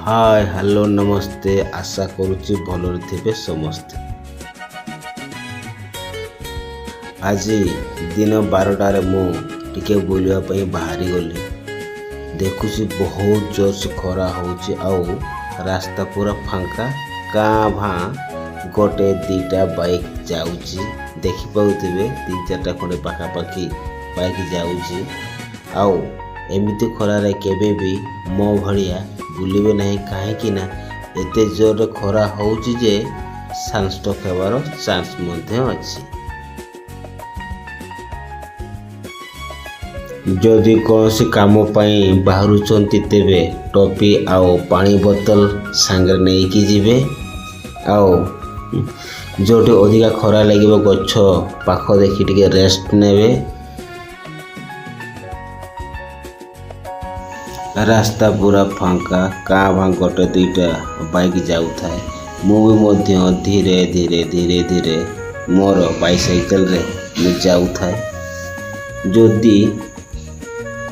Hi hello नमस्ते आशा करुच्ची भलरे थे समस्ते। आज दिन 12टार मुझे बुलापी बाहरी गली देखुची बहुत जोर से खरा हो रास्ता पूरा फांका काँ भाँ गोटे दीटा बाइक जाऊँगी देखी पाउथिबे 3-4टा खंडे पाखापाखि बाइक जाऊँगी आउ एमती खरारे केबे भी मो भलिया बुलिबे नहीं कहीं एते जोर खरा होउची जे सनस्ट्रोक हेबार चांस मध्य अछि। जदि कौन काम बाहरुचंती तेबे टोपी आउ पानी बोतल सांगे नहीं कि जिबे आउ जोटे अधिका खरा लगे गछ पाख देखि टिके रेस्ट नेबे। रास्ता पूरा फांका काँ भाँ गोटे 2टा बाइक जाऊ थाए मुझे धीरे धीरे धीरे धीरे मोर बाइसाइकेल रे जाऊ थाए। जदि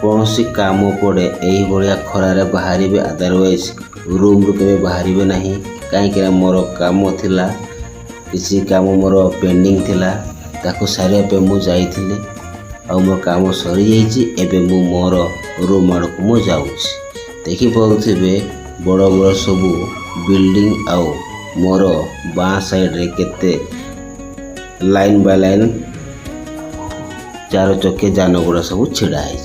कौन काम पड़े यही भाया खरारे बाहर अदरवाइज रूम रू के बाहर नहीं कहीं मोर काम थिला किसी काम मोर पेंडिंग थिला ताको सारे पे मु जाइथिले आ मोर काम सरी जाइछि एबे मु मोर रूम आड़ को मु जाउछि। देखि पाउथिबे बड़ बड़ सब बिल्डिंग आउ मोर बाँ साइड रे केते लाइन बाय लाइन 4 चक्के जान गुड़ा सब छिड़ा है।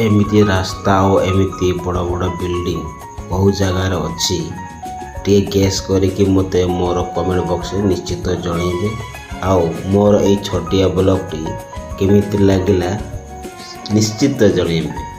एमिति रास्ता और एमिति बड़ बड़ बिल्डिंग बहुत जगार अच्छी टे गैस करके मते मोर कमेंट बॉक्स में निश्चित जनइबे आउ मोर ए छोटिया ब्लॉग टी केमिति लागिला निश्चित जनइबे।